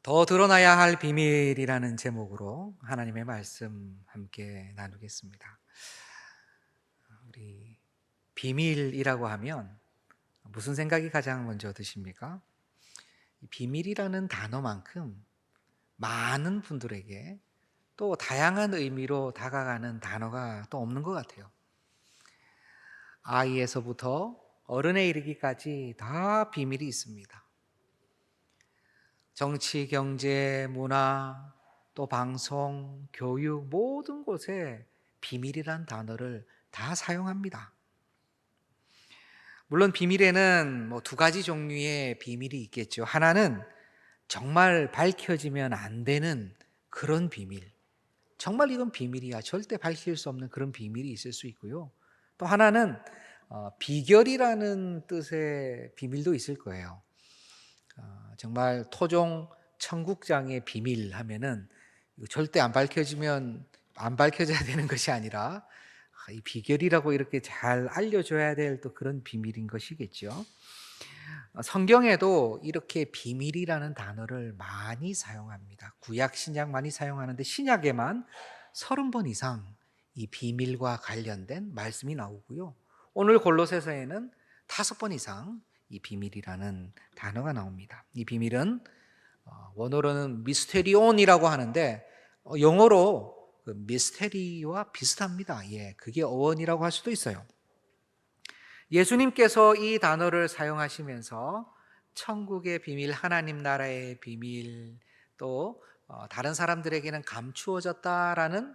더 드러나야 할 비밀이라는 제목으로 하나님의 말씀 함께 나누겠습니다. 우리 비밀이라고 하면 무슨 생각이 가장 먼저 드십니까? 비밀이라는 단어만큼 많은 분들에게 또 다양한 의미로 다가가는 단어가 또 없는 것 같아요. 아이에서부터 어른에 이르기까지 다 비밀이 있습니다. 정치, 경제, 문화, 또 방송, 교육 모든 곳에 비밀이란 단어를 다 사용합니다. 물론 비밀에는 두 가지 종류의 비밀이 있겠죠. 하나는 정말 밝혀지면 안 되는 그런 비밀. 정말 이건 비밀이야. 절대 밝힐 수 없는 그런 비밀이 있을 수 있고요. 또 하나는 비결이라는 뜻의 비밀도 있을 거예요. 정말 토종 청국장의 비밀 하면은 이거 절대 안 밝혀지면 안 밝혀져야 되는 것이 아니라 이 비결이라고 이렇게 잘 알려줘야 될 또 그런 비밀인 것이겠죠. 성경에도 이렇게 비밀이라는 단어를 많이 사용합니다. 구약 신약 많이 사용하는데 신약에만 30번 이상 이 비밀과 관련된 말씀이 나오고요. 오늘 골로새서에는 5번 이상 이 비밀이라는 단어가 나옵니다. 이 비밀은 원어로는 미스테리온이라고 하는데 영어로 그 미스테리와 비슷합니다. 그게 어원이라고 할 수도 있어요. 예수님께서 이 단어를 사용하시면서 천국의 비밀, 하나님 나라의 비밀, 또 다른 사람들에게는 감추어졌다라는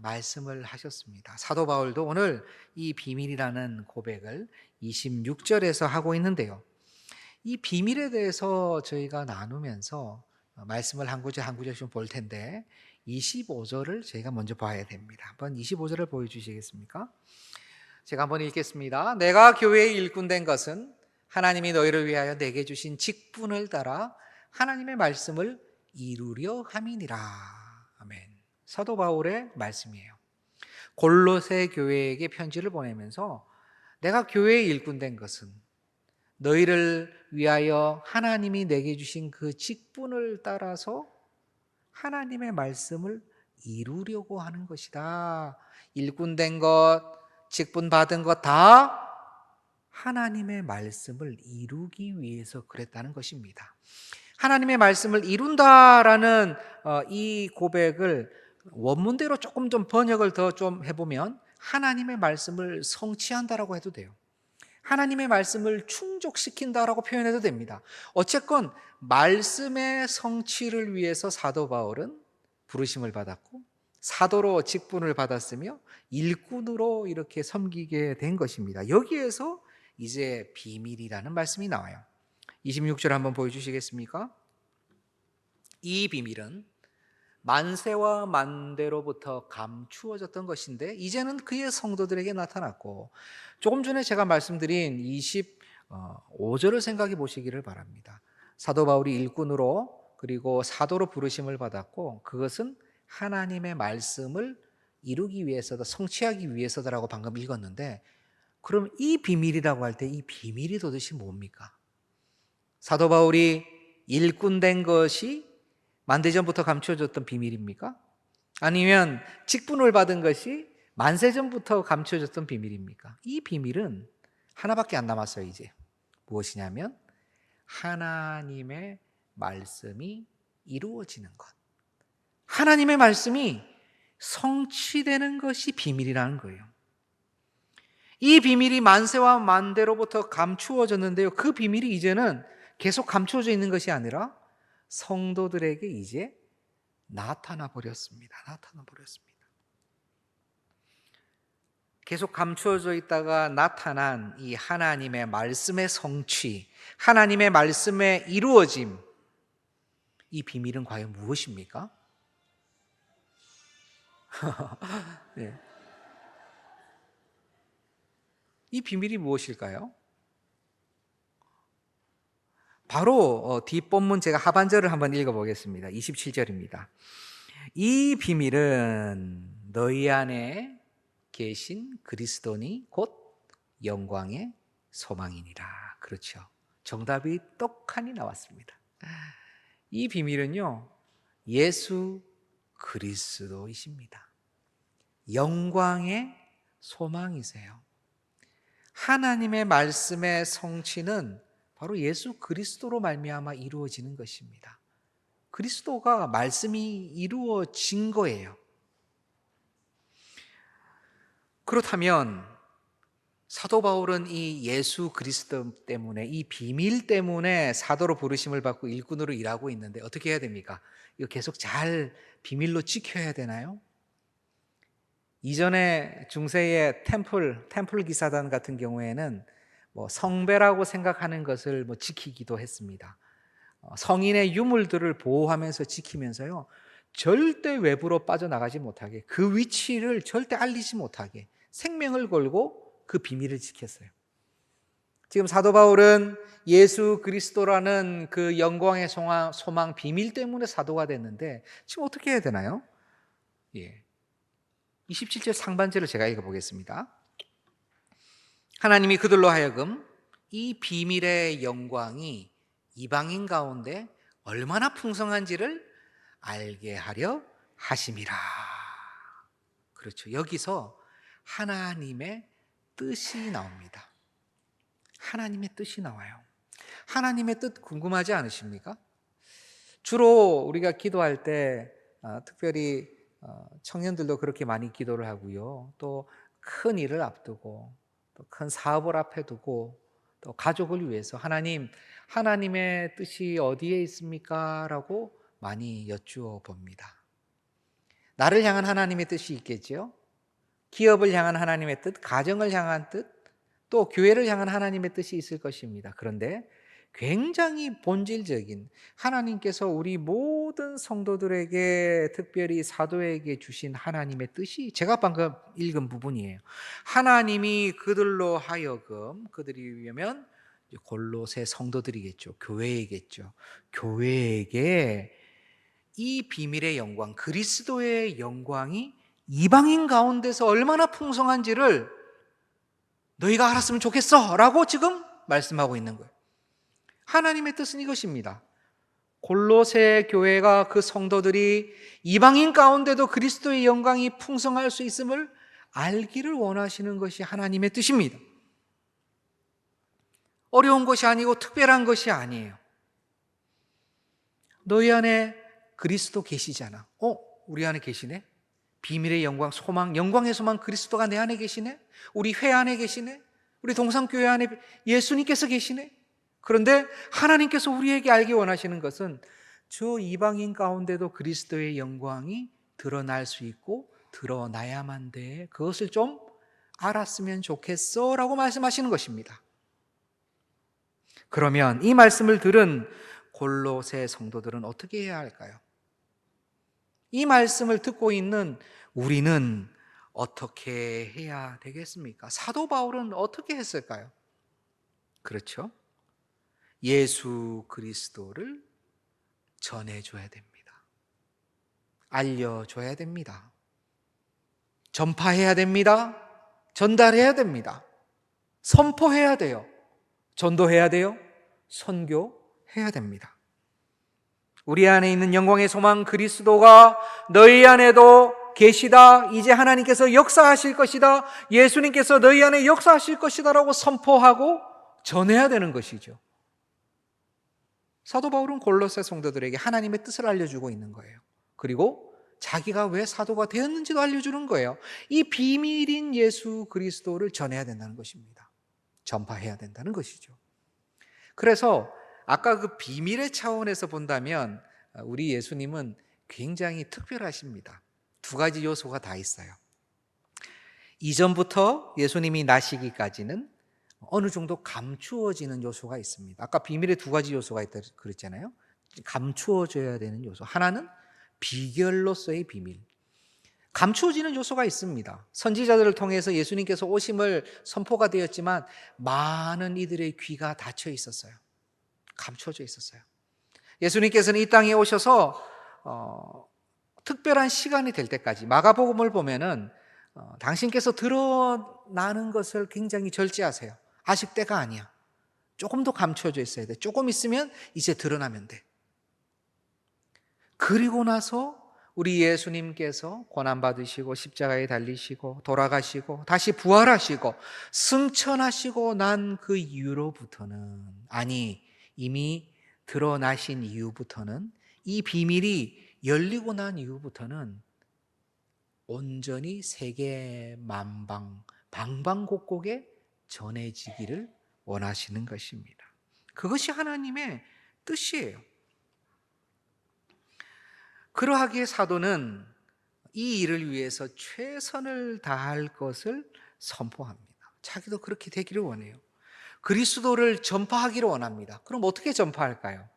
말씀을 하셨습니다. 사도 바울도 오늘 이 비밀이라는 고백을 26절에서 하고 있는데요. 이 비밀에 대해서 저희가 나누면서 말씀을 한 구절 한 구절씩 볼 텐데 25절을 저희가 먼저 봐야 됩니다. 한번 25절을 보여주시겠습니까? 제가 한번 읽겠습니다. 내가 교회의 일꾼 된 것은 하나님이 너희를 위하여 내게 주신 직분을 따라 하나님의 말씀을 이루려 함이니라. 아멘. 사도 바울의 말씀이에요. 골로새 교회에게 편지를 보내면서 내가 교회의 일꾼 된 것은 너희를 위하여 하나님이 내게 주신 그 직분을 따라서 하나님의 말씀을 이루려고 하는 것이다. 일꾼 된 것, 직분 받은 것 다 하나님의 말씀을 이루기 위해서 그랬다는 것입니다. 하나님의 말씀을 이룬다라는 이 고백을 원문대로 조금 좀 번역을 더 좀 해보면 하나님의 말씀을 성취한다라고 해도 돼요. 하나님의 말씀을 충족시킨다라고 표현해도 됩니다. 어쨌건 말씀의 성취를 위해서 사도 바울은 부르심을 받았고 사도로 직분을 받았으며 일꾼으로 이렇게 섬기게 된 것입니다. 여기에서 이제 비밀이라는 말씀이 나와요. 26절 한번 보여주시겠습니까? 이 비밀은 만세와 만대로부터 감추어졌던 것인데 이제는 그의 성도들에게 나타났고, 조금 전에 제가 말씀드린 25절을 생각해 보시기를 바랍니다. 사도 바울이 일꾼으로 그리고 사도로 부르심을 받았고 그것은 하나님의 말씀을 이루기 위해서다, 성취하기 위해서다라고 방금 읽었는데, 그럼 이 비밀이라고 할 때 이 비밀이 도대체 뭡니까? 사도 바울이 일꾼 된 것이 만대전부터 감추어졌던 비밀입니까? 아니면 직분을 받은 것이 만세전부터 감추어졌던 비밀입니까? 이 비밀은 하나밖에 안 남았어요. 이제 무엇이냐면 하나님의 말씀이 이루어지는 것, 하나님의 말씀이 성취되는 것이 비밀이라는 거예요. 이 비밀이 만세와 만대로부터 감추어졌는데요, 그 비밀이 이제는 계속 감추어져 있는 것이 아니라 성도들에게 이제 나타나 버렸습니다. 계속 감추어져 있다가 나타난 이 하나님의 말씀의 성취, 하나님의 말씀의 이루어짐, 이 비밀은 과연 무엇입니까? 네. 이 비밀이 무엇일까요? 바로 뒷본문 제가 하반절을 한번 읽어보겠습니다. 27절입니다. 이 비밀은 너희 안에 계신 그리스도니 곧 영광의 소망이니라. 그렇죠. 정답이 떡하니 나왔습니다. 이 비밀은요, 예수 그리스도이십니다. 영광의 소망이세요. 하나님의 말씀의 성취는 바로 예수 그리스도로 말미암아 이루어지는 것입니다. 그리스도가 말씀이 이루어진 거예요. 그렇다면 사도 바울은 이 예수 그리스도 때문에, 이 비밀 때문에 사도로 부르심을 받고 일꾼으로 일하고 있는데 어떻게 해야 됩니까? 이거 계속 잘 비밀로 지켜야 되나요? 이전에 중세의 템플 기사단 같은 경우에는 성배라고 생각하는 것을 지키기도 했습니다. 성인의 유물들을 보호하면서 지키면서요, 절대 외부로 빠져나가지 못하게, 그 위치를 절대 알리지 못하게 생명을 걸고 그 비밀을 지켰어요. 지금 사도 바울은 예수 그리스도라는 그 영광의 소망 비밀 때문에 사도가 됐는데 지금 어떻게 해야 되나요? 27절 상반절을 제가 읽어보겠습니다. 하나님이 그들로 하여금 이 비밀의 영광이 이방인 가운데 얼마나 풍성한지를 알게 하려 하심이라. 그렇죠. 여기서 하나님의 뜻이 나옵니다. 하나님의 뜻이 나와요. 하나님의 뜻 궁금하지 않으십니까? 주로 우리가 기도할 때 특별히 청년들도 그렇게 많이 기도를 하고요. 또 큰 일을 앞두고 또 큰 사업을 앞에 두고 또 가족을 위해서 하나님의 뜻이 어디에 있습니까? 라고 많이 여쭈어 봅니다. 나를 향한 하나님의 뜻이 있겠지요. 기업을 향한 하나님의 뜻, 가정을 향한 뜻, 또 교회를 향한 하나님의 뜻이 있을 것입니다. 그런데 굉장히 본질적인 하나님께서 우리 모든 성도들에게, 특별히 사도에게 주신 하나님의 뜻이 제가 방금 읽은 부분이에요. 하나님이 그들로 하여금, 그들이면 골로새 성도들이겠죠. 교회이겠죠. 교회에게 이 비밀의 영광, 그리스도의 영광이 이방인 가운데서 얼마나 풍성한지를 너희가 알았으면 좋겠어 라고 지금 말씀하고 있는 거예요. 하나님의 뜻은 이것입니다. 골로새 교회가, 그 성도들이 이방인 가운데도 그리스도의 영광이 풍성할 수 있음을 알기를 원하시는 것이 하나님의 뜻입니다. 어려운 것이 아니고 특별한 것이 아니에요. 너희 안에 그리스도 계시잖아. 우리 안에 계시네? 비밀의 영광, 소망, 영광의 소망 그리스도가 내 안에 계시네? 우리 회 안에 계시네? 우리 동산교회 안에 예수님께서 계시네? 그런데 하나님께서 우리에게 알기 원하시는 것은 저 이방인 가운데도 그리스도의 영광이 드러날 수 있고 드러나야만 돼. 그것을 좀 알았으면 좋겠어 라고 말씀하시는 것입니다. 그러면 이 말씀을 들은 골로새 성도들은 어떻게 해야 할까요? 이 말씀을 듣고 있는 우리는 어떻게 해야 되겠습니까? 사도 바울은 어떻게 했을까요? 그렇죠? 예수 그리스도를 전해줘야 됩니다. 알려줘야 됩니다. 전파해야 됩니다. 전달해야 됩니다. 선포해야 돼요. 전도해야 돼요. 선교해야 됩니다. 우리 안에 있는 영광의 소망 그리스도가 너희 안에도 계시다. 이제 하나님께서 역사하실 것이다. 예수님께서 너희 안에 역사하실 것이다 라고 선포하고 전해야 되는 것이죠. 사도 바울은 골로새 성도들에게 하나님의 뜻을 알려주고 있는 거예요. 그리고 자기가 왜 사도가 되었는지도 알려주는 거예요. 이 비밀인 예수 그리스도를 전해야 된다는 것입니다. 전파해야 된다는 것이죠. 그래서 아까 그 비밀의 차원에서 본다면 우리 예수님은 굉장히 특별하십니다. 두 가지 요소가 다 있어요. 이전부터 예수님이 나시기까지는 어느 정도 감추어지는 요소가 있습니다. 아까 비밀의 두 가지 요소가 있다고 그랬잖아요. 감추어져야 되는 요소. 하나는 비결로서의 비밀. 감추어지는 요소가 있습니다. 선지자들을 통해서 예수님께서 오심을 선포가 되었지만 많은 이들의 귀가 닫혀 있었어요. 감추어져 있었어요. 예수님께서는 이 땅에 오셔서 특별한 시간이 될 때까지, 마가복음을 보면은 당신께서 드러나는 것을 굉장히 절제하세요. 아직 때가 아니야. 조금 더 감춰져 있어야 돼. 조금 있으면 이제 드러나면 돼. 그리고 나서 우리 예수님께서 고난받으시고 십자가에 달리시고 돌아가시고 다시 부활하시고 승천하시고 난 그 이후로부터는, 아니 이미 드러나신 이후부터는, 이 비밀이 열리고 난 이후부터는 온전히 세계 만방 방방곡곡에 전해지기를 원하시는 것입니다. 그것이 하나님의 뜻이에요. 그러하기에 사도는 이 일을 위해서 최선을 다할 것을 선포합니다. 자기도 그렇게 되기를 원해요. 그리스도를 전파하기를 원합니다. 그럼 어떻게 전파할까요?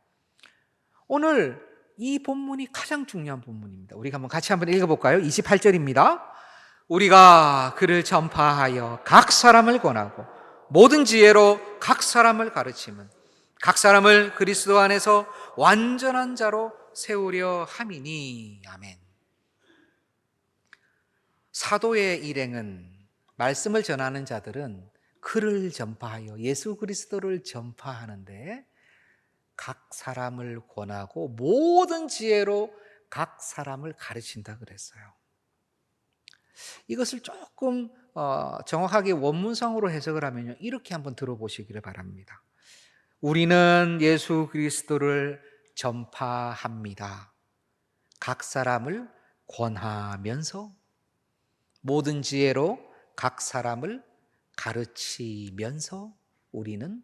오늘 이 본문이 가장 중요한 본문입니다. 우리가 같이 한번 읽어볼까요? 28절입니다. 우리가 그를 전파하여 각 사람을 권하고 모든 지혜로 각 사람을 가르치면 각 사람을 그리스도 안에서 완전한 자로 세우려 함이니. 아멘. 사도의 일행은, 말씀을 전하는 자들은 그를 전파하여 예수 그리스도를 전파하는데 각 사람을 권하고 모든 지혜로 각 사람을 가르친다 그랬어요. 이것을 조금 정확하게 원문상으로 해석을 하면요, 이렇게 한번 들어보시기를 바랍니다. 우리는 예수 그리스도를 전파합니다. 각 사람을 권하면서 모든 지혜로 각 사람을 가르치면서 우리는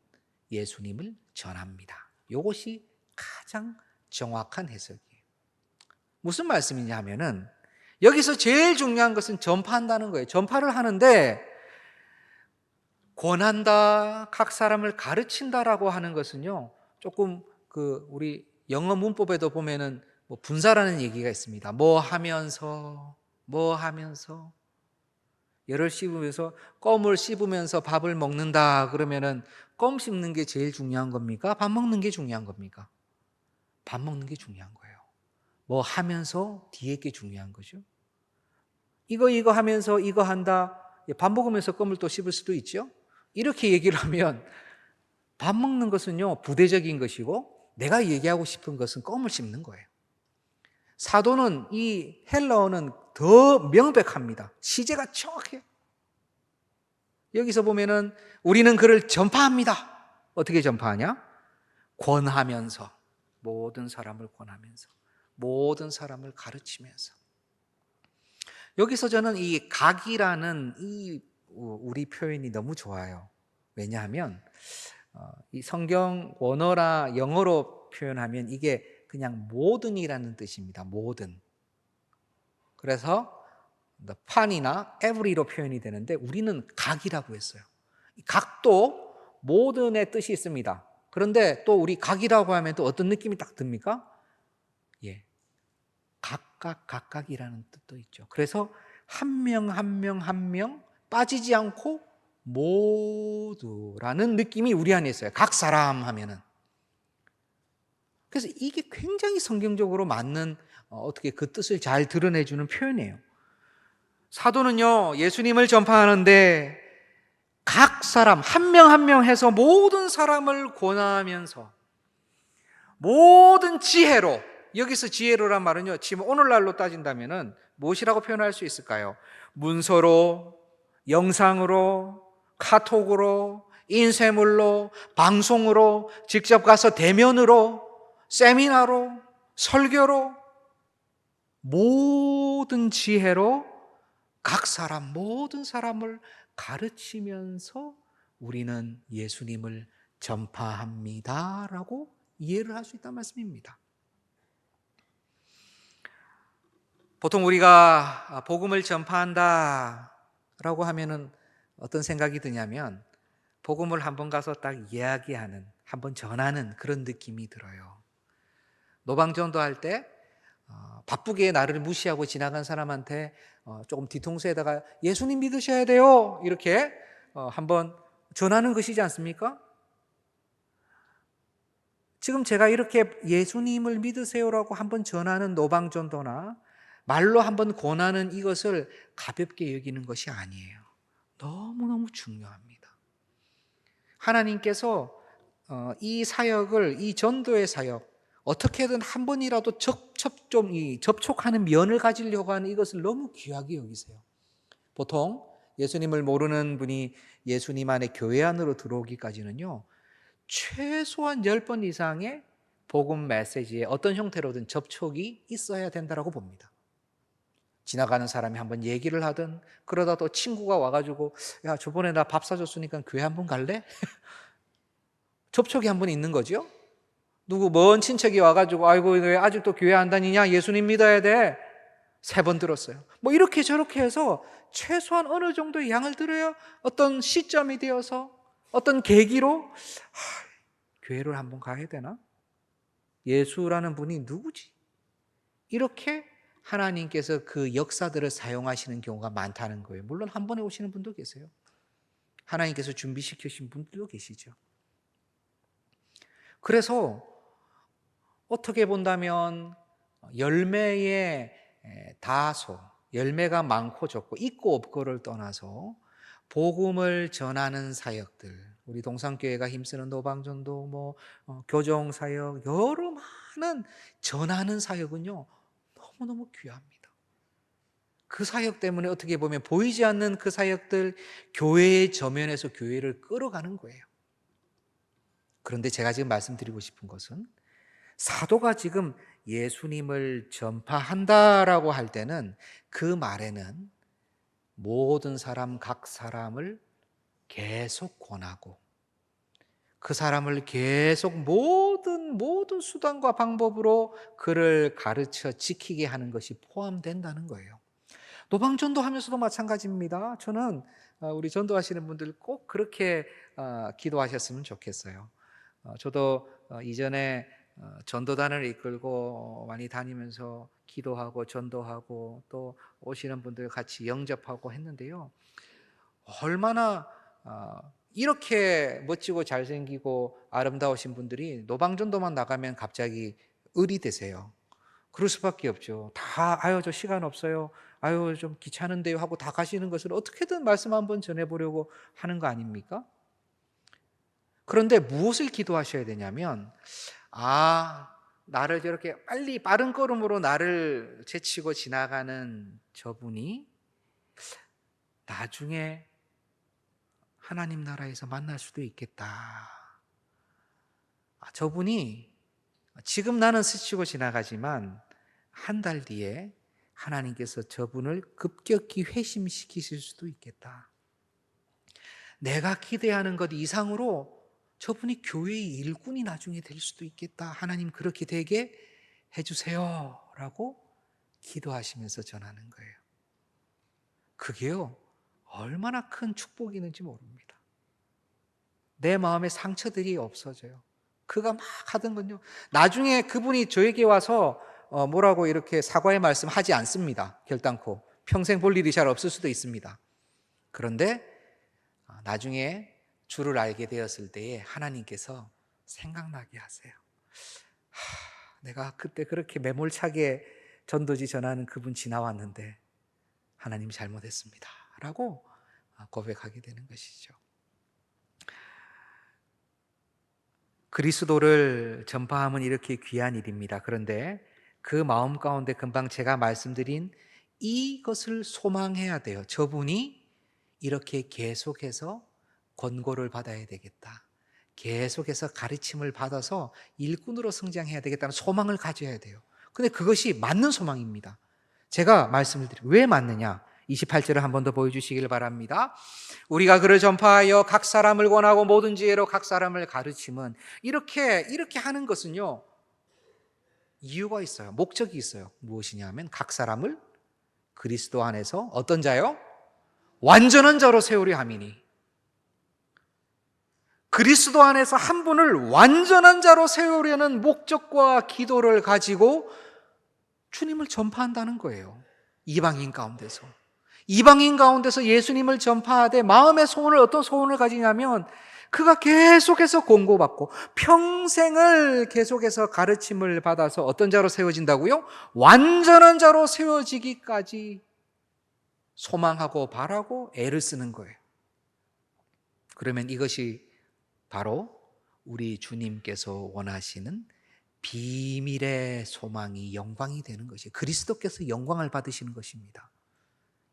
예수님을 전합니다. 이것이 가장 정확한 해석이에요. 무슨 말씀이냐 하면은 여기서 제일 중요한 것은 전파한다는 거예요. 전파를 하는데 권한다, 각 사람을 가르친다라고 하는 것은요, 조금 우리 영어 문법에도 보면은 분사라는 얘기가 있습니다. 뭐 하면서 열을 씹으면서, 껌을 씹으면서 밥을 먹는다 그러면은 껌 씹는 게 제일 중요한 겁니까? 밥 먹는 게 중요한 겁니까? 밥 먹는 게 중요한 거예요. 뭐 하면서 뒤에 게 중요한 거죠. 이거 하면서 이거 한다. 밥 먹으면서 껌을 또 씹을 수도 있죠. 이렇게 얘기를 하면 밥 먹는 것은요, 부대적인 것이고 내가 얘기하고 싶은 것은 껌을 씹는 거예요. 사도는, 이 헬라어는 더 명백합니다. 시제가 정확해요. 여기서 보면은 우리는 그를 전파합니다. 어떻게 전파하냐? 권하면서, 모든 사람을 권하면서, 모든 사람을 가르치면서. 여기서 저는 이 각이라는 이 우리 표현이 너무 좋아요. 왜냐하면 이 성경 원어라 영어로 표현하면 이게 그냥 모든이라는 뜻입니다. 모든. 그래서 the 판이나 every로 표현이 되는데 우리는 각이라고 했어요. 각도 모든의 뜻이 있습니다. 그런데 또 우리 각이라고 하면 또 어떤 느낌이 딱 듭니까? 예, 각각이라는 뜻도 있죠. 그래서 한 명 한 명 한 명 빠지지 않고 모두라는 느낌이 우리 안에 있어요. 각 사람 하면은. 그래서 이게 굉장히 성경적으로 맞는, 어떻게 그 뜻을 잘 드러내주는 표현이에요. 사도는요, 예수님을 전파하는데 각 사람 한 명 한 명 해서 모든 사람을 권하면서 모든 지혜로, 여기서 지혜로란 말은요, 지금 오늘날로 따진다면은 무엇이라고 표현할 수 있을까요? 문서로, 영상으로, 카톡으로, 인쇄물로, 방송으로, 직접 가서 대면으로, 세미나로, 설교로, 모든 지혜로 각 사람, 모든 사람을 가르치면서 우리는 예수님을 전파합니다라고 이해를 할 수 있다는 말씀입니다. 보통 우리가 복음을 전파한다라고 하면은 어떤 생각이 드냐면 복음을 한번 가서 딱 이야기하는, 한번 전하는 그런 느낌이 들어요. 노방전도 할 때 바쁘게 나를 무시하고 지나간 사람한테 조금 뒤통수에다가 예수님 믿으셔야 돼요 이렇게 한번 전하는 것이지 않습니까? 지금 제가 이렇게 예수님을 믿으세요라고 한번 전하는 노방전도나 말로 한번 권하는 이것을 가볍게 여기는 것이 아니에요. 너무너무 중요합니다. 하나님께서 이 사역을, 이 전도의 사역, 어떻게든 한 번이라도 접촉하는 면을 가지려고 하는 이것을 너무 귀하게 여기세요. 보통 예수님을 모르는 분이 예수님 안에 교회 안으로 들어오기까지는요, 최소한 10번 이상의 복음 메시지에 어떤 형태로든 접촉이 있어야 된다고 봅니다. 지나가는 사람이 한번 얘기를 하든, 그러다 또 친구가 와가지고 야, 저번에 나 밥 사줬으니까 교회 한번 갈래? 접촉이 한번 있는 거죠. 누구 먼 친척이 와가지고 아이고 왜 아직도 교회 안 다니냐? 예수님 믿어야 돼. 3번 들었어요. 뭐 이렇게 저렇게 해서 최소한 어느 정도의 양을 들어야 어떤 시점이 되어서 어떤 계기로 교회를 한번 가야 되나? 예수라는 분이 누구지? 이렇게 하나님께서 그 역사들을 사용하시는 경우가 많다는 거예요. 물론 한 번에 오시는 분도 계세요. 하나님께서 준비시키신 분들도 계시죠. 그래서 어떻게 본다면 열매의 다소, 열매가 많고 적고 있고 없고를 떠나서 복음을 전하는 사역들, 우리 동산교회가 힘쓰는 노방전도, 교정 사역, 여러 많은 전하는 사역은요 너무너무 귀합니다. 그 사역 때문에 어떻게 보면 보이지 않는 그 사역들, 교회의 저면에서 교회를 끌어가는 거예요. 그런데 제가 지금 말씀드리고 싶은 것은, 사도가 지금 예수님을 전파한다라고 할 때는 그 말에는 모든 사람 각 사람을 계속 권하고 그 사람을 계속 모든 수단과 방법으로 그를 가르쳐 지키게 하는 것이 포함된다는 거예요. 노방전도 하면서도 마찬가지입니다. 저는 우리 전도하시는 분들 꼭 그렇게 기도하셨으면 좋겠어요. 저도 이전에 전도단을 이끌고 많이 다니면서 기도하고 전도하고 또 오시는 분들 같이 영접하고 했는데요. 얼마나 이렇게 멋지고 잘생기고 아름다우신 분들이 노방전도만 나가면 갑자기 을이 되세요. 그럴 수밖에 없죠. 다 아유 저 시간 없어요. 아유 좀 귀찮은데요 하고 다 가시는 것을 어떻게든 말씀 한번 전해보려고 하는 거 아닙니까? 그런데 무엇을 기도하셔야 되냐면, 나를 저렇게 빨리 빠른 걸음으로 나를 제치고 지나가는 저분이 나중에 하나님 나라에서 만날 수도 있겠다. 저분이 지금 나는 스치고 지나가지만 한 달 뒤에 하나님께서 저분을 급격히 회심시키실 수도 있겠다. 내가 기대하는 것 이상으로 저분이 교회의 일꾼이 나중에 될 수도 있겠다. 하나님 그렇게 되게 해주세요 라고 기도하시면서 전하는 거예요. 그게요 얼마나 큰 축복이 있는지 모릅니다. 내 마음에 상처들이 없어져요. 그가 막 하던 건요, 나중에 그분이 저에게 와서 뭐라고 이렇게 사과의 말씀 하지 않습니다. 결단코 평생 볼 일이 잘 없을 수도 있습니다. 그런데 나중에 주를 알게 되었을 때에 하나님께서 생각나게 하세요. 내가 그때 그렇게 매몰차게 전도지 전하는 그분 지나왔는데 하나님 잘못했습니다 라고 고백하게 되는 것이죠. 그리스도를 전파함은 이렇게 귀한 일입니다. 그런데 그 마음 가운데 금방 제가 말씀드린 이것을 소망해야 돼요. 저분이 이렇게 계속해서 권고를 받아야 되겠다. 계속해서 가르침을 받아서 일꾼으로 성장해야 되겠다는 소망을 가져야 돼요. 근데 그것이 맞는 소망입니다. 제가 말씀을 드리고 왜 맞느냐? 28절을 한 번 더 보여주시길 바랍니다. 우리가 그를 전파하여 각 사람을 권하고 모든 지혜로 각 사람을 가르침은, 이렇게 하는 것은요 이유가 있어요. 목적이 있어요. 무엇이냐 하면 각 사람을 그리스도 안에서 어떤 자요? 완전한 자로 세우려 함이니. 그리스도 안에서 한 분을 완전한 자로 세우려는 목적과 기도를 가지고 주님을 전파한다는 거예요. 이방인 가운데서 예수님을 전파하되 마음의 소원을, 어떤 소원을 가지냐면 그가 계속해서 권고받고 평생을 계속해서 가르침을 받아서 어떤 자로 세워진다고요? 완전한 자로 세워지기까지 소망하고 바라고 애를 쓰는 거예요. 그러면 이것이 바로 우리 주님께서 원하시는 비밀의 소망이 영광이 되는 것이 그리스도께서 영광을 받으시는 것입니다.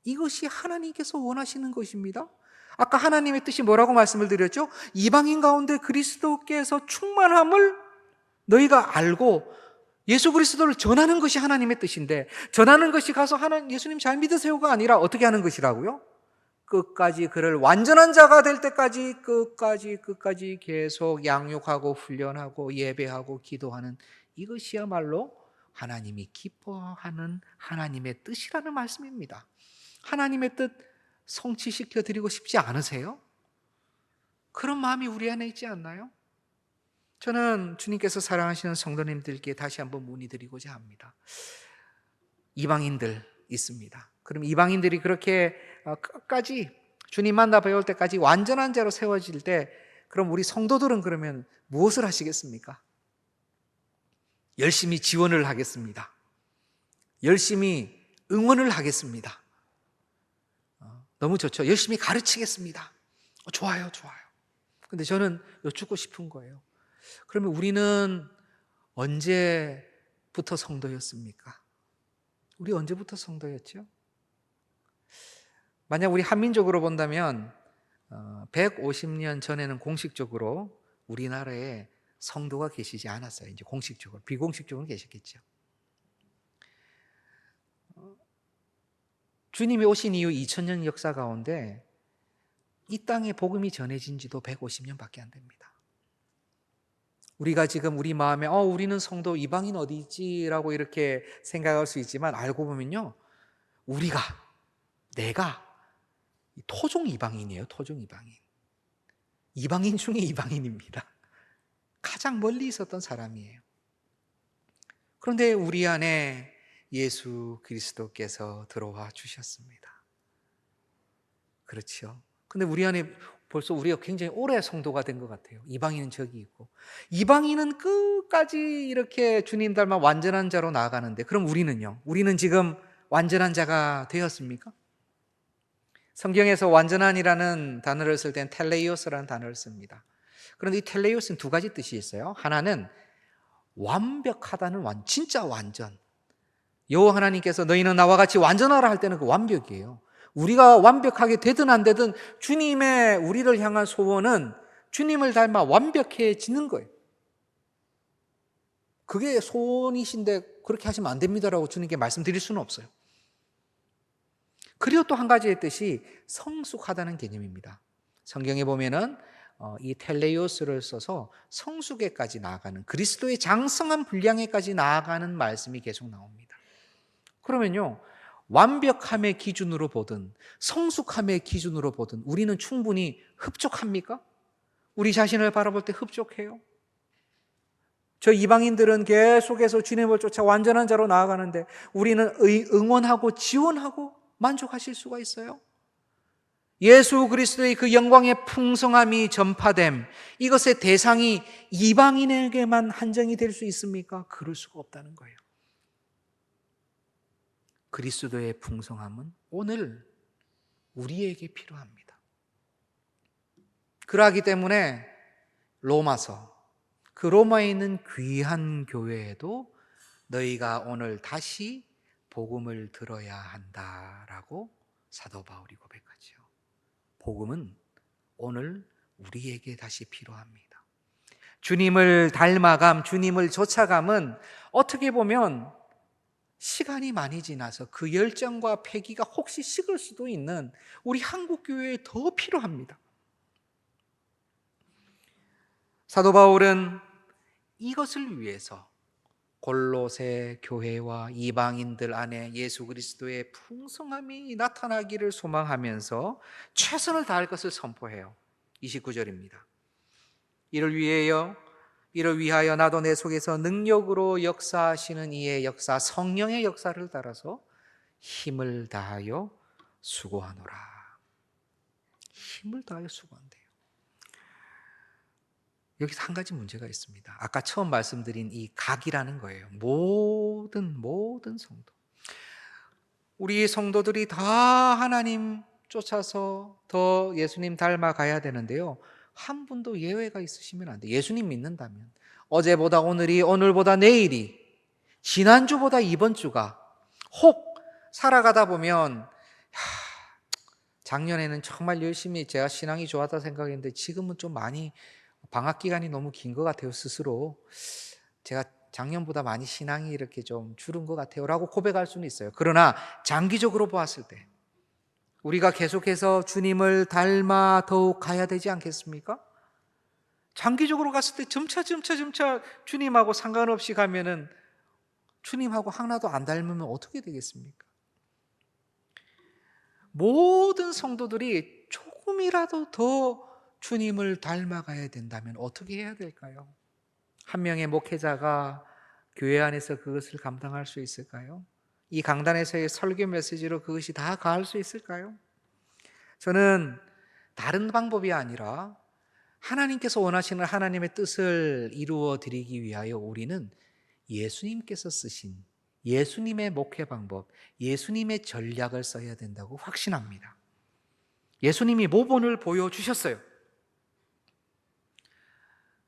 이것이 하나님께서 원하시는 것입니다. 아까 하나님의 뜻이 뭐라고 말씀을 드렸죠? 이방인 가운데 그리스도께서 충만함을 너희가 알고 예수 그리스도를 전하는 것이 하나님의 뜻인데, 전하는 것이 가서 예수님 잘 믿으세요가 아니라 어떻게 하는 것이라고요? 끝까지 그를 완전한 자가 될 때까지 끝까지 계속 양육하고 훈련하고 예배하고 기도하는, 이것이야말로 하나님이 기뻐하는 하나님의 뜻이라는 말씀입니다. 하나님의 뜻 성취시켜 드리고 싶지 않으세요? 그런 마음이 우리 안에 있지 않나요? 저는 주님께서 사랑하시는 성도님들께 다시 한번 문의드리고자 합니다. 이방인들 있습니다. 그럼 이방인들이 그렇게 끝까지 주님 만나 배울 때까지 완전한 자로 세워질 때, 그럼 우리 성도들은 그러면 무엇을 하시겠습니까? 열심히 지원을 하겠습니다. 열심히 응원을 하겠습니다. 너무 좋죠. 열심히 가르치겠습니다. 좋아요. 근데 저는 여쭙고 싶은 거예요. 그러면 우리는 언제부터 성도였습니까? 우리 언제부터 성도였죠? 만약 우리 한민족으로 본다면 150년 전에는 공식적으로 우리나라에 성도가 계시지 않았어요. 이제 공식적으로, 비공식적으로 계셨겠죠. 주님이 오신 이후 2000년 역사 가운데 이 땅에 복음이 전해진 지도 150년밖에 안 됩니다. 우리가 지금 우리 마음에 우리는 성도, 이방인 어디 있지? 라고 이렇게 생각할 수 있지만, 알고 보면요, 내가 토종 이방인이에요. 토종 이방인. 이방인 중에 이방인입니다. 가장 멀리 있었던 사람이에요. 그런데 우리 안에 예수 그리스도께서 들어와 주셨습니다. 그렇죠. 근데 우리 안에 벌써 우리가 굉장히 오래 성도가 된 것 같아요. 이방인은 저기 있고, 이방인은 끝까지 이렇게 주님 닮아 완전한 자로 나아가는데, 그럼 우리는요? 우리는 지금 완전한 자가 되었습니까? 성경에서 완전한이라는 단어를 쓸 때는 텔레이오스라는 단어를 씁니다. 그런데 이 텔레이오스는 두 가지 뜻이 있어요. 하나는 완벽하다는 진짜 완전. 여호와 하나님께서 너희는 나와 같이 완전하라 할 때는 그 완벽이에요. 우리가 완벽하게 되든 안 되든 주님의 우리를 향한 소원은 주님을 닮아 완벽해지는 거예요. 그게 소원이신데 그렇게 하시면 안 됩니다라고 주님께 말씀드릴 수는 없어요. 그리고 또 한 가지의 뜻이 성숙하다는 개념입니다. 성경에 보면은 이 텔레이오스를 써서 성숙에까지 나아가는, 그리스도의 장성한 분량에까지 나아가는 말씀이 계속 나옵니다. 그러면요, 완벽함의 기준으로 보든 성숙함의 기준으로 보든 우리는 충분히 흡족합니까? 우리 자신을 바라볼 때 흡족해요? 저 이방인들은 계속해서 주님을 쫓아 완전한 자로 나아가는데 우리는 응원하고 지원하고 만족하실 수가 있어요? 예수 그리스도의 그 영광의 풍성함이 전파됨, 이것의 대상이 이방인에게만 한정이 될 수 있습니까? 그럴 수가 없다는 거예요. 그리스도의 풍성함은 오늘 우리에게 필요합니다. 그러하기 때문에 로마서, 그 로마에 있는 귀한 교회에도 너희가 오늘 다시 복음을 들어야 한다라고 사도 바울이 고백하죠. 복음은 오늘 우리에게 다시 필요합니다. 주님을 닮아감, 주님을 쫓아감은 어떻게 보면 시간이 많이 지나서 그 열정과 패기가 혹시 식을 수도 있는 우리 한국 교회에 더 필요합니다. 사도 바울은 이것을 위해서 골로새 교회와 이방인들 안에 예수 그리스도의 풍성함이 나타나기를 소망하면서 최선을 다할 것을 선포해요. 29절입니다. 이를 위하여 나도 내 속에서 능력으로 역사하시는 이의 역사, 성령의 역사를 따라서 힘을 다하여 수고하노라. 힘을 다하여 수고한대요. 여기서 한 가지 문제가 있습니다. 아까 처음 말씀드린 이 각이라는 거예요. 모든 성도, 우리 성도들이 다 하나님 쫓아서 더 예수님 닮아가야 되는데요, 한 분도 예외가 있으시면 안 돼요. 예수님 믿는다면, 어제보다 오늘이, 오늘보다 내일이, 지난주보다 이번 주가, 혹 살아가다 보면 작년에는 정말 열심히 제가 신앙이 좋았다 생각했는데 지금은 좀 많이 방학 기간이 너무 긴 것 같아요. 스스로 제가 작년보다 많이 신앙이 이렇게 좀 줄은 것 같아요 라고 고백할 수는 있어요. 그러나 장기적으로 보았을 때 우리가 계속해서 주님을 닮아 더욱 가야 되지 않겠습니까? 장기적으로 갔을 때 점차 주님하고 상관없이 가면은 주님하고 하나도 안 닮으면 어떻게 되겠습니까? 모든 성도들이 조금이라도 더 주님을 닮아가야 된다면 어떻게 해야 될까요? 한 명의 목회자가 교회 안에서 그것을 감당할 수 있을까요? 이 강단에서의 설교 메시지로 그것이 다 가할 수 있을까요? 저는 다른 방법이 아니라 하나님께서 원하시는 하나님의 뜻을 이루어 드리기 위하여 우리는 예수님께서 쓰신 예수님의 목회 방법, 예수님의 전략을 써야 된다고 확신합니다. 예수님이 모본을 보여주셨어요.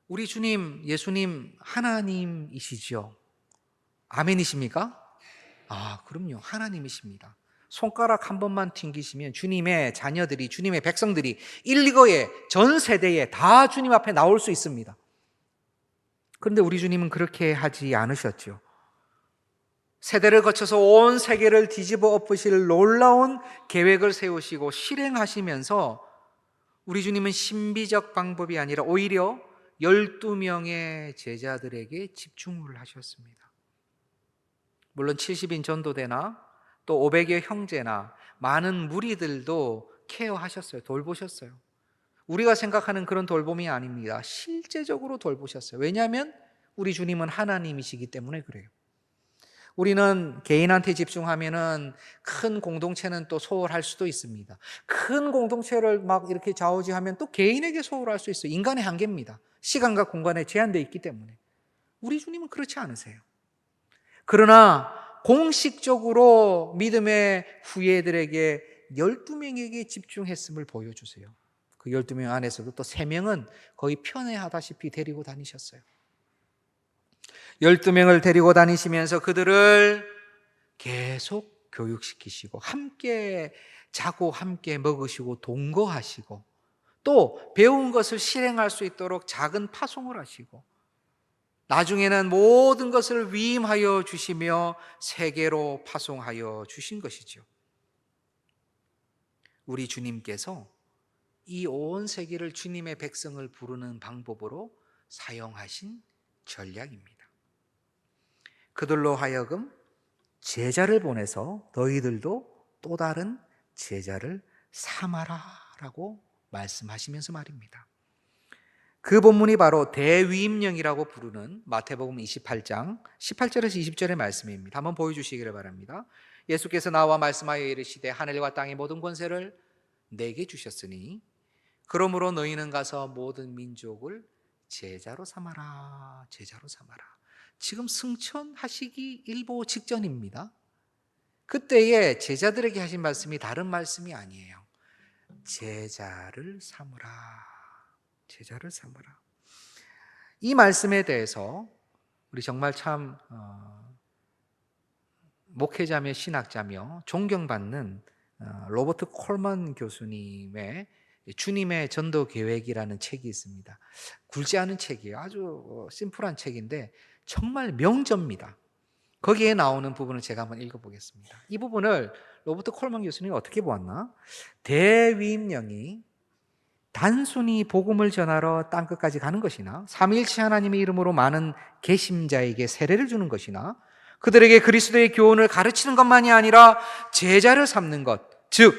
우리 주님, 예수님 하나님이시죠? 아멘이십니까? 그럼요. 하나님이십니다. 손가락 한 번만 튕기시면 주님의 자녀들이, 주님의 백성들이 인류의 전 세대에 다 주님 앞에 나올 수 있습니다. 그런데 우리 주님은 그렇게 하지 않으셨죠. 세대를 거쳐서 온 세계를 뒤집어 엎으실 놀라운 계획을 세우시고 실행하시면서 우리 주님은 신비적 방법이 아니라 오히려 12명의 제자들에게 집중을 하셨습니다. 물론 70인 전도대나 또 500여 형제나 많은 무리들도 케어하셨어요. 돌보셨어요. 우리가 생각하는 그런 돌봄이 아닙니다. 실제적으로 돌보셨어요. 왜냐하면 우리 주님은 하나님이시기 때문에 그래요. 우리는 개인한테 집중하면은 큰 공동체는 또 소홀할 수도 있습니다. 큰 공동체를 막 이렇게 좌우지하면 또 개인에게 소홀할 수 있어요. 인간의 한계입니다. 시간과 공간에 제한되어 있기 때문에. 우리 주님은 그렇지 않으세요. 그러나 공식적으로 믿음의 후예들에게 12명에게 집중했음을 보여주세요. 그 12명 안에서도 또 3명은 거의 편애하다시피 데리고 다니셨어요. 12명을 데리고 다니시면서 그들을 계속 교육시키시고 함께 자고 함께 먹으시고 동거하시고 또 배운 것을 실행할 수 있도록 작은 파송을 하시고 나중에는 모든 것을 위임하여 주시며 세계로 파송하여 주신 것이죠. 우리 주님께서 이 온 세계를 주님의 백성을 부르는 방법으로 사용하신 전략입니다. 그들로 하여금 제자를 보내서 너희들도 또 다른 제자를 삼아라 라고 말씀하시면서 말입니다. 그 본문이 바로 대위임령이라고 부르는 마태복음 28장 18절에서 20절의 말씀입니다. 한번 보여주시기를 바랍니다. 예수께서 나와 말씀하여 이르시되 하늘과 땅의 모든 권세를 내게 주셨으니 그러므로 너희는 가서 모든 민족을 제자로 삼아라. 제자로 삼아라. 지금 승천하시기 일보 직전입니다. 그때에 제자들에게 하신 말씀이 다른 말씀이 아니에요. 제자를 삼으라. 제자를 삼으라. 이 말씀에 대해서 우리 정말 참 목회자며 신학자며 존경받는 로버트 콜먼 교수님의 주님의 전도 계획이라는 책이 있습니다. 굵지 않은 책이에요. 아주 심플한 책인데 정말 명저입니다. 거기에 나오는 부분을 제가 한번 읽어보겠습니다. 이 부분을 로버트 콜먼 교수님이 어떻게 보았나? 대위임령이 단순히 복음을 전하러 땅끝까지 가는 것이나 삼위일체 하나님의 이름으로 많은 개심자에게 세례를 주는 것이나 그들에게 그리스도의 교훈을 가르치는 것만이 아니라 제자를 삼는 것, 즉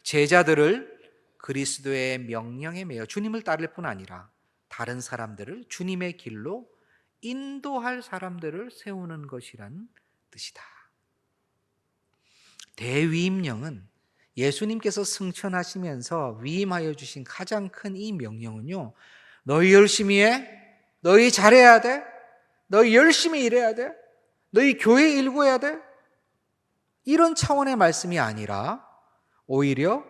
제자들을 그리스도의 명령에 매여 주님을 따를 뿐 아니라 다른 사람들을 주님의 길로 인도할 사람들을 세우는 것이라는 뜻이다. 대위임령은 예수님께서 승천하시면서 위임하여 주신 가장 큰 이 명령은요, 너희 열심히 해, 너희 잘해야 돼, 너희 열심히 일해야 돼, 너희 교회 일구어야 돼, 이런 차원의 말씀이 아니라 오히려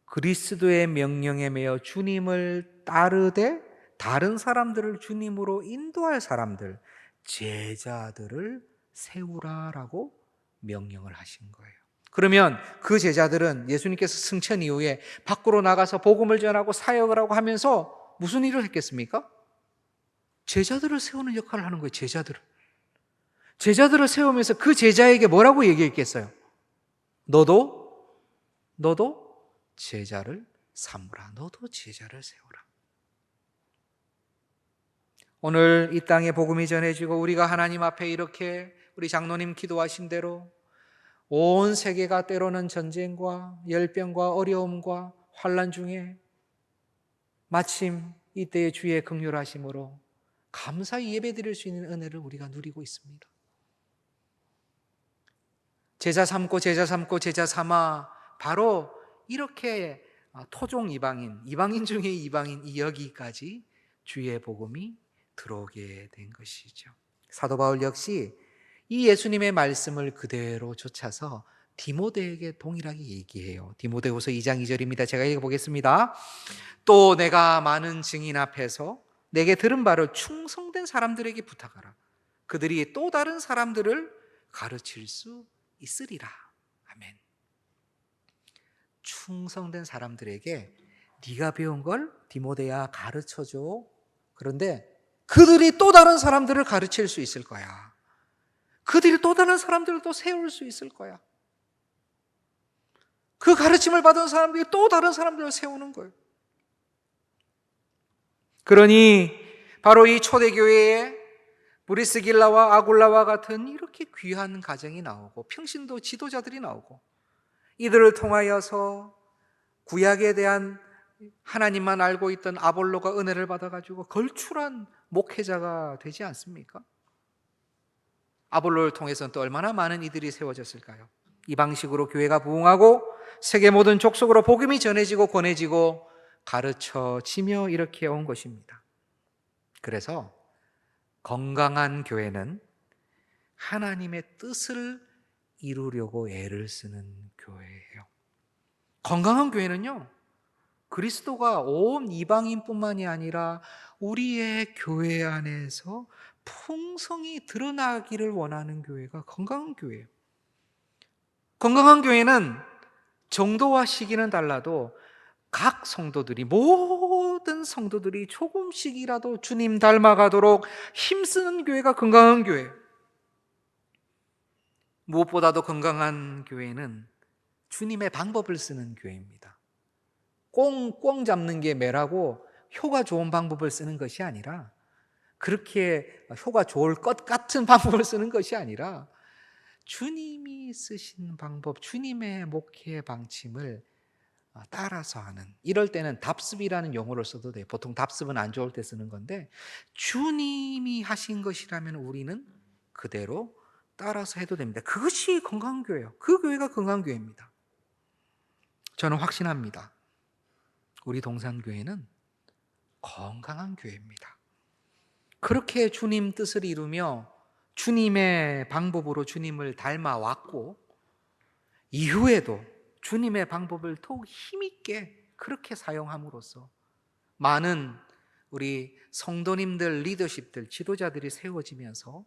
그리스도의 명령에 매여 주님을 따르되 다른 사람들을 주님으로 인도할 사람들, 제자들을 세우라라고 명령을 하신 거예요. 그러면 그 제자들은 예수님께서 승천 이후에 밖으로 나가서 복음을 전하고 사역을 하고 하면서 무슨 일을 했겠습니까? 제자들을 세우는 역할을 하는 거예요. 제자들을 세우면서 그 제자에게 뭐라고 얘기했겠어요? 너도 제자를 삼으라. 너도 제자를 세우라. 오늘 이 땅에 복음이 전해지고 우리가 하나님 앞에 이렇게 우리 장로님 기도하신 대로 온 세계가 때로는 전쟁과 열병과 어려움과 환난 중에 마침 이때의 주의 긍휼하심으로 감사히 예배드릴 수 있는 은혜를 우리가 누리고 있습니다. 제자 삼고 제자 삼아 바로 이렇게 토종 이방인 중에 이방인 여기까지 주의 복음이 들어오게 된 것이죠. 사도 바울 역시 이 예수님의 말씀을 그대로 좇아서 디모데에게 동일하게 얘기해요. 디모데후서 2장 2절입니다. 제가 읽어보겠습니다. 또 내가 많은 증인 앞에서 내게 들은 바를 충성된 사람들에게 부탁하라. 그들이 또 다른 사람들을 가르칠 수 있으리라. 아멘. 충성된 사람들에게 네가 배운 걸 디모데야 가르쳐줘. 그런데 그들이 또 다른 사람들을 가르칠 수 있을 거야. 그들이 또 다른 사람들을 또 세울 수 있을 거야. 그 가르침을 받은 사람들이 또 다른 사람들을 세우는 거예요. 그러니 바로 이 초대교회에 브리스길라와 아굴라와 같은 이렇게 귀한 가정이 나오고 평신도 지도자들이 나오고 이들을 통하여서 구약에 대한 하나님만 알고 있던 아볼로가 은혜를 받아가지고 걸출한 목회자가 되지 않습니까? 아볼로를 통해서는 또 얼마나 많은 이들이 세워졌을까요? 이 방식으로 교회가 부흥하고 세계 모든 족속으로 복음이 전해지고 권해지고 가르쳐지며 이렇게 온 것입니다. 그래서 건강한 교회는 하나님의 뜻을 이루려고 애를 쓰는 교회예요. 건강한 교회는요, 그리스도가 온 이방인뿐만이 아니라 우리의 교회 안에서 풍성히 드러나기를 원하는 교회가 건강한 교회예요. 건강한 교회는 정도와 시기는 달라도 각 성도들이, 모든 성도들이 조금씩이라도 주님 닮아가도록 힘쓰는 교회가 건강한 교회예요. 무엇보다도 건강한 교회는 주님의 방법을 쓰는 교회입니다. 꽁꽁 잡는 게 매라고 효과 좋은 방법을 쓰는 것이 아니라, 그렇게 효과 좋을 것 같은 방법을 쓰는 것이 아니라 주님이 쓰신 방법, 주님의 목회 방침을 따라서 하는, 이럴 때는 답습이라는 용어를 써도 돼요. 보통 답습은 안 좋을 때 쓰는 건데, 주님이 하신 것이라면 우리는 그대로 따라서 해도 됩니다. 그것이 건강한 교회예요. 그 교회가 건강한 교회입니다. 저는 확신합니다. 우리 동산교회는 건강한 교회입니다. 그렇게 주님 뜻을 이루며 주님의 방법으로 주님을 닮아왔고, 이후에도 주님의 방법을 더욱 힘있게 그렇게 사용함으로써 많은 우리 성도님들, 리더십들, 지도자들이 세워지면서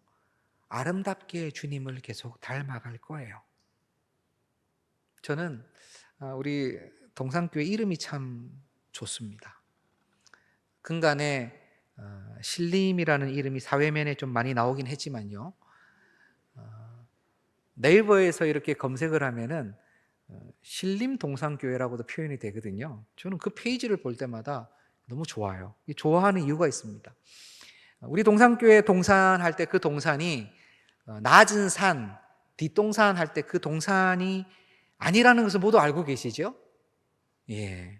아름답게 주님을 계속 닮아갈 거예요. 저는 우리 동산교회 이름이 참 좋습니다. 근간에 신림이라는 이름이 사회면에 좀 많이 나오긴 했지만요, 네이버에서 이렇게 검색을 하면은 신림 동산교회라고도 표현이 되거든요. 저는 그 페이지를 볼 때마다 너무 좋아요. 좋아하는 이유가 있습니다. 우리 동산교회 동산할 때 그 동산이 낮은 산, 뒷동산 할 때 그 동산이 아니라는 것을 모두 알고 계시죠? 예.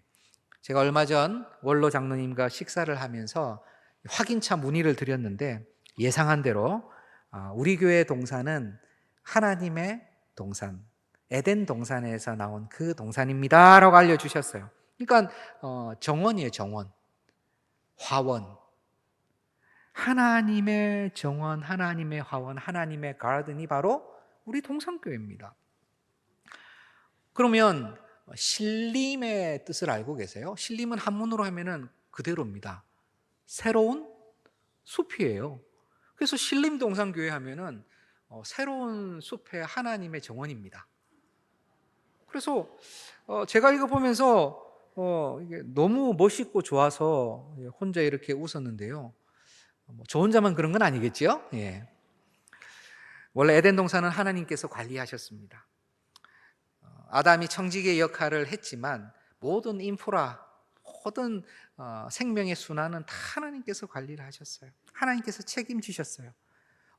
제가 얼마 전 원로 장로님과 식사를 하면서 확인차 문의를 드렸는데, 예상한 대로 우리 교회 동산은 하나님의 동산, 에덴 동산에서 나온 그 동산입니다 라고 알려주셨어요. 그러니까 정원이에요. 정원, 화원, 하나님의 정원, 하나님의 화원, 하나님의 가든이 바로 우리 동산교회입니다. 그러면 신림의 뜻을 알고 계세요? 신림은 한문으로 하면은 그대로입니다. 새로운 숲이에요. 그래서 신림동산교회 하면은 새로운 숲의 하나님의 정원입니다. 그래서 제가 이거 보면서 이게 너무 멋있고 좋아서 혼자 이렇게 웃었는데요. 저 혼자만 그런 건 아니겠죠? 예. 원래 에덴 동산은 하나님께서 관리하셨습니다. 아담이 청지기의 역할을 했지만 모든 인프라, 모든 생명의 순환은 다 하나님께서 관리를 하셨어요. 하나님께서 책임지셨어요.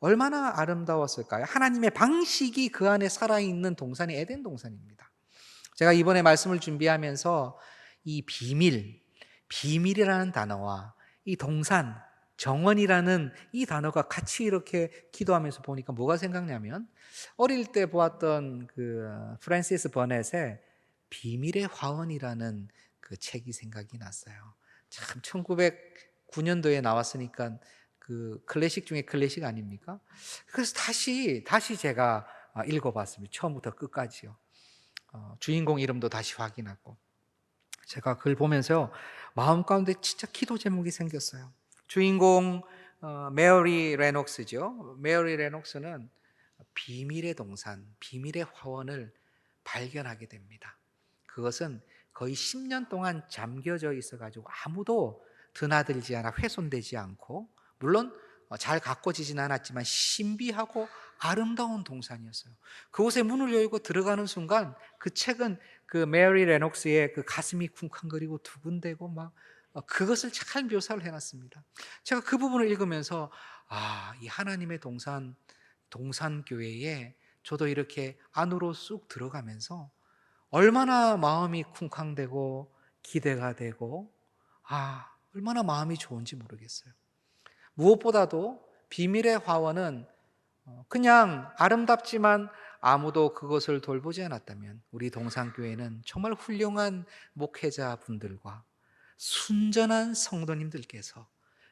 얼마나 아름다웠을까요? 하나님의 방식이 그 안에 살아있는 동산이 에덴 동산입니다. 제가 이번에 말씀을 준비하면서 이 비밀이라는 단어와 이 동산, 정원이라는 이 단어가 같이 이렇게 기도하면서 보니까 뭐가 생각나면 어릴 때 보았던 그 프랜시스 버넷의 비밀의 화원이라는 그 책이 생각이 났어요. 참 1909년도에 나왔으니까 그 클래식 중에 클래식 아닙니까? 그래서 다시 제가 읽어봤습니다. 처음부터 끝까지요. 주인공 이름도 다시 확인하고 제가 그걸 보면서 마음 가운데 진짜 기도 제목이 생겼어요. 주인공 메어리 레녹스죠. 메어리 레녹스는 비밀의 동산, 비밀의 화원을 발견하게 됩니다. 그것은 거의 10년 동안 잠겨져 있어가지고 아무도 드나들지 않아 훼손되지 않고, 물론 잘 가꿔지진 않았지만 신비하고 아름다운 동산이었어요. 그곳에 문을 열고 들어가는 순간 그 책은 그 메리 레녹스의 그 가슴이 쿵쾅거리고 두근대고 막 그것을 잘 묘사를 해놨습니다. 제가 그 부분을 읽으면서 이 하나님의 동산교회에 저도 이렇게 안으로 쑥 들어가면서 얼마나 마음이 쿵쾅대고 기대가 되고 얼마나 마음이 좋은지 모르겠어요. 무엇보다도 비밀의 화원은 그냥 아름답지만 아무도 그것을 돌보지 않았다면 우리 동산교회는 정말 훌륭한 목회자분들과 순전한 성도님들께서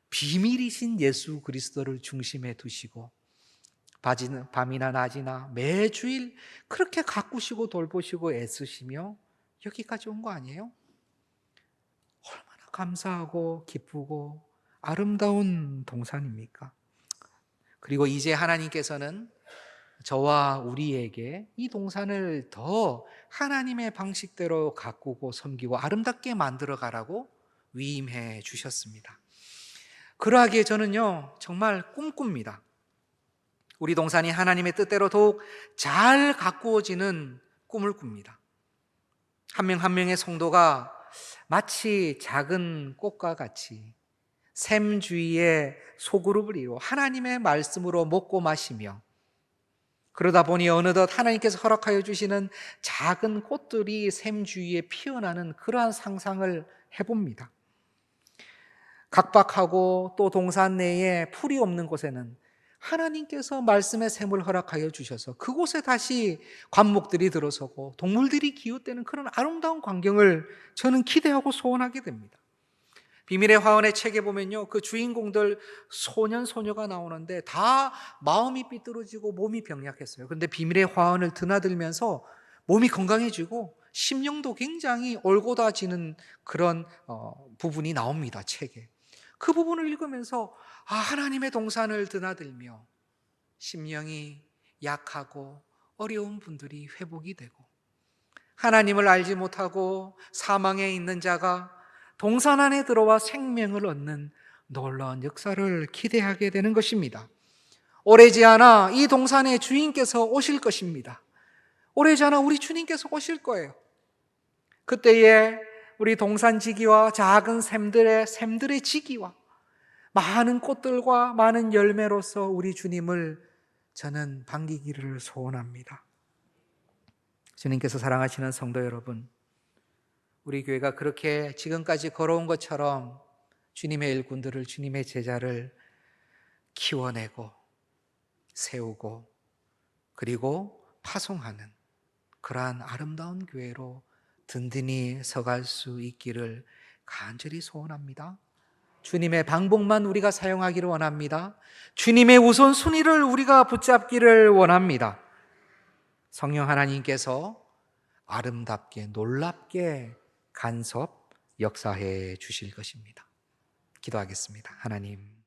비밀이신 예수 그리스도를 중심에 두시고 밤이나 낮이나 매주일 그렇게 가꾸시고 돌보시고 애쓰시며 여기까지 온 거 아니에요? 얼마나 감사하고 기쁘고 아름다운 동산입니까? 그리고 이제 하나님께서는 저와 우리에게 이 동산을 더 하나님의 방식대로 가꾸고 섬기고 아름답게 만들어 가라고 위임해 주셨습니다. 그러하기에 저는요, 정말 꿈꿉니다. 우리 동산이 하나님의 뜻대로 더욱 잘 가꾸어지는 꿈을 꿉니다. 한 명 한 명의 성도가 마치 작은 꽃과 같이 샘 주위에 소그룹을 이루어 하나님의 말씀으로 먹고 마시며, 그러다 보니 어느덧 하나님께서 허락하여 주시는 작은 꽃들이 샘 주위에 피어나는 그러한 상상을 해봅니다. 각박하고 또 동산 내에 풀이 없는 곳에는 하나님께서 말씀의 샘을 허락하여 주셔서 그곳에 다시 관목들이 들어서고 동물들이 기웃대는 그런 아름다운 광경을 저는 기대하고 소원하게 됩니다. 비밀의 화원의 책에 보면요, 그 주인공들 소년 소녀가 나오는데 다 마음이 삐뚤어지고 몸이 병약했어요. 그런데 비밀의 화원을 드나들면서 몸이 건강해지고 심령도 굉장히 올곧아지는 그런 부분이 나옵니다, 책에. 그 부분을 읽으면서 하나님의 동산을 드나들며 심령이 약하고 어려운 분들이 회복이 되고, 하나님을 알지 못하고 사망에 있는 자가 동산 안에 들어와 생명을 얻는 놀라운 역사를 기대하게 되는 것입니다. 오래지 않아 이 동산의 주인께서 오실 것입니다. 오래지 않아 우리 주님께서 오실 거예요. 그때에 우리 동산지기와 작은 샘들의 지기와 많은 꽃들과 많은 열매로서 우리 주님을 저는 반기기를 소원합니다. 주님께서 사랑하시는 성도 여러분, 우리 교회가 그렇게 지금까지 걸어온 것처럼 주님의 일꾼들을, 주님의 제자를 키워내고 세우고 그리고 파송하는 그러한 아름다운 교회로 든든히 서갈 수 있기를 간절히 소원합니다. 주님의 방법만 우리가 사용하기를 원합니다. 주님의 우선순위를 우리가 붙잡기를 원합니다. 성령 하나님께서 아름답게 놀랍게 간섭 역사해 주실 것입니다. 기도하겠습니다. 하나님,